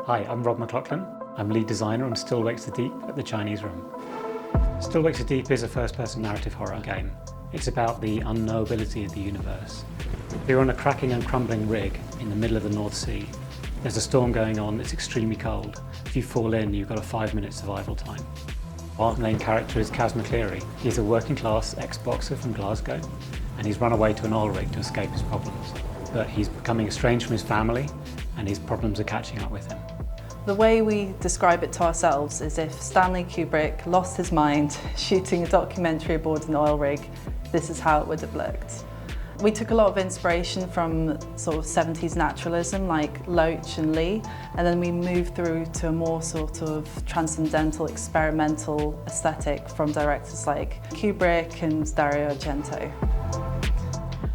Hi, I'm Rob McLaughlin. I'm lead designer on Still Wakes the Deep at the Chinese Room. Still Wakes the Deep is a first-person narrative horror game. It's about the unknowability of the universe. You're on a cracking and crumbling rig in the middle of the North Sea. There's a storm going on, it's extremely cold. If you fall in, you've got a 5-minute survival time. Our main character is Kaz McCleary. He's a working-class ex-boxer from Glasgow, and he's run away to an oil rig to escape his problems. But he's becoming estranged from his family, and his problems are catching up with him. The way we describe it to ourselves is if Stanley Kubrick lost his mind shooting a documentary aboard an oil rig, this is how it would have looked. We took a lot of inspiration from sort of 70s naturalism like Loach and Lee, and then we moved through to a more sort of transcendental, experimental aesthetic from directors like Kubrick and Dario Argento.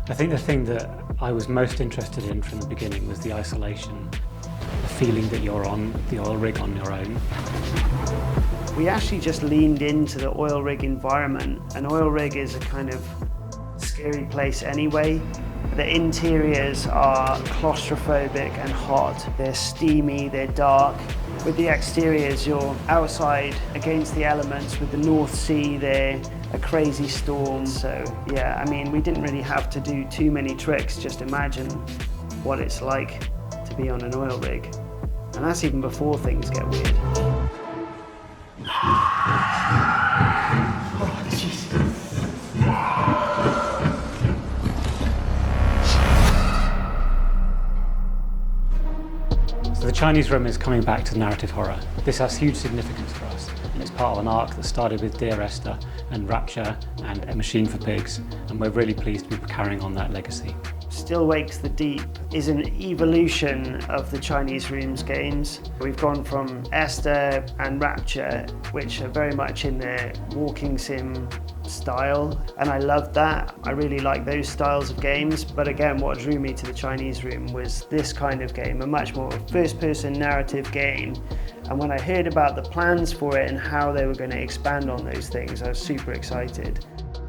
I think the thing that I was most interested in from the beginning was the isolation, the feeling that you're on the oil rig on your own. We actually just leaned into the oil rig environment. An oil rig is a kind of scary place anyway. The interiors are claustrophobic and hot. They're steamy, they're dark. With the exteriors, you're outside against the elements. With the North Sea there, a crazy storm. So yeah, I mean, we didn't really have to do too many tricks. Just imagine what it's like to be on an oil rig. And that's even before things get weird. Oh, Jesus. So the Chinese Room is coming back to narrative horror. This has huge significance for us, and it's part of an arc that started with Dear Esther and Rapture and A Machine for Pigs, and we're really pleased to be carrying on that legacy. Still Wakes the Deep is an evolution of the Chinese Room's games. We've gone from Esther and Rapture, which are very much in their walking sim style, and I loved that. I really like those styles of games, but again, what drew me to the Chinese Room was this kind of game, a much more first-person narrative game. And when I heard about the plans for it and how they were going to expand on those things, I was super excited.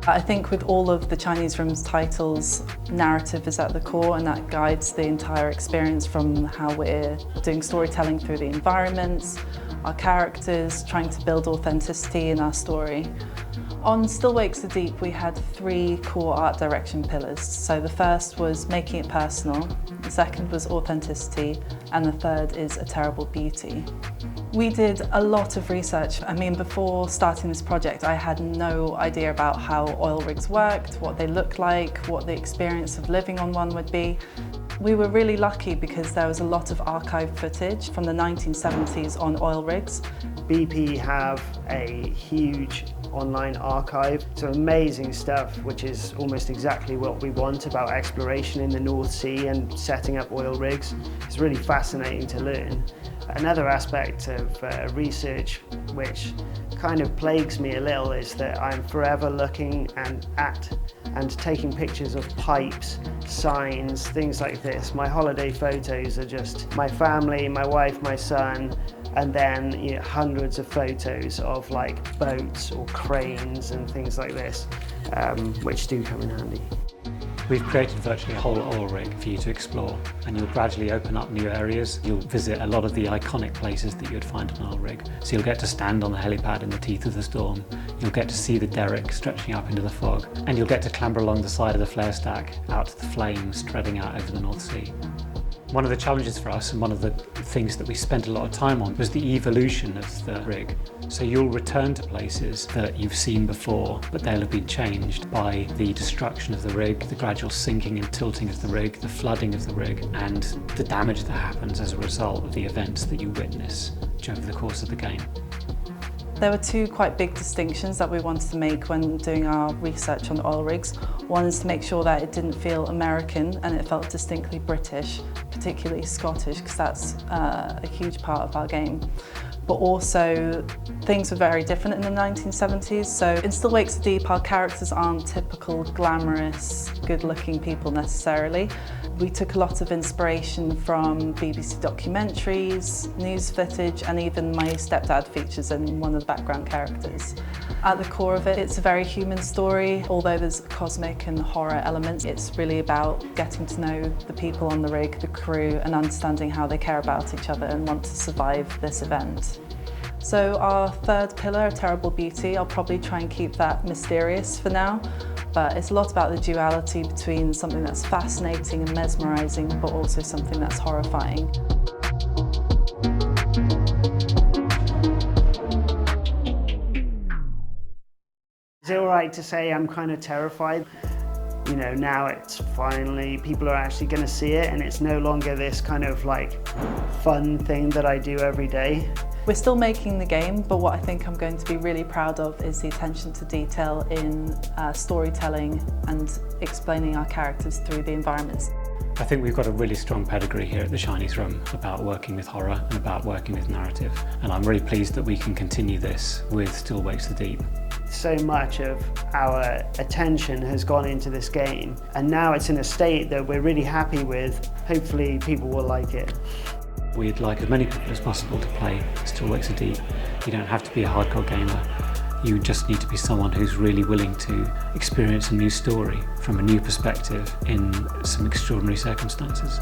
I think with all of the Chinese Room's titles, narrative is at the core, and that guides the entire experience from how we're doing storytelling through the environments, our characters, trying to build authenticity in our story. On Still Wakes the Deep, we had 3 core art direction pillars. So the first was making it personal, the second was authenticity, and the third is a terrible beauty. We did a lot of research. I mean, before starting this project, I had no idea about how oil rigs worked, what they looked like, what the experience of living on one would be. We were really lucky because there was a lot of archive footage from the 1970s on oil rigs. BP have a huge online archive, so amazing stuff, which is almost exactly what we want about exploration in the North Sea and setting up oil rigs. It's really fascinating to learn. Another aspect of research which kind of plagues me a little is that I'm forever looking at and taking pictures of pipes, signs, things like this. My holiday photos are just my family, my wife, my son, and then hundreds of photos of like boats or cranes and things like this, which do come in handy. We've created virtually a whole oil rig for you to explore, and you'll gradually open up new areas. You'll visit a lot of the iconic places that you'd find on an oil rig. So you'll get to stand on the helipad in the teeth of the storm, you'll get to see the derrick stretching up into the fog, and you'll get to clamber along the side of the flare stack out to the flames spreading out over the North Sea. One of the challenges for us, and one of the things that we spent a lot of time on, was the evolution of the rig. So you'll return to places that you've seen before, but they'll have been changed by the destruction of the rig, the gradual sinking and tilting of the rig, the flooding of the rig, and the damage that happens as a result of the events that you witness over the course of the game. There were 2 quite big distinctions that we wanted to make when doing our research on oil rigs. One is to make sure that it didn't feel American and it felt distinctly British, particularly Scottish, because that's a huge part of our game. But also, things were very different in the 1970s. So in Still Wakes the Deep, our characters aren't typical, glamorous, good-looking people necessarily. We took a lot of inspiration from BBC documentaries, news footage, and even my stepdad features in one of the background characters. At the core of it, it's a very human story. Although there's cosmic and horror elements, it's really about getting to know the people on the rig, the crew, and understanding how they care about each other and want to survive this event. So our third pillar, Terrible Beauty, I'll probably try and keep that mysterious for now, but it's a lot about the duality between something that's fascinating and mesmerising, but also something that's horrifying. Is it all right to say I'm kind of terrified? You know, now it's finally, people are actually going to see it, and it's no longer this kind of like fun thing that I do every day. We're still making the game, but what I think I'm going to be really proud of is the attention to detail in storytelling and explaining our characters through the environments. I think we've got a really strong pedigree here at the Chinese Room about working with horror and about working with narrative. And I'm really pleased that we can continue this with Still Wakes the Deep. So much of our attention has gone into this game, and now it's in a state that we're really happy with. Hopefully people will like it. We'd like as many people as possible to play Still Wakes the Deep. You don't have to be a hardcore gamer. You just need to be someone who's really willing to experience a new story from a new perspective in some extraordinary circumstances.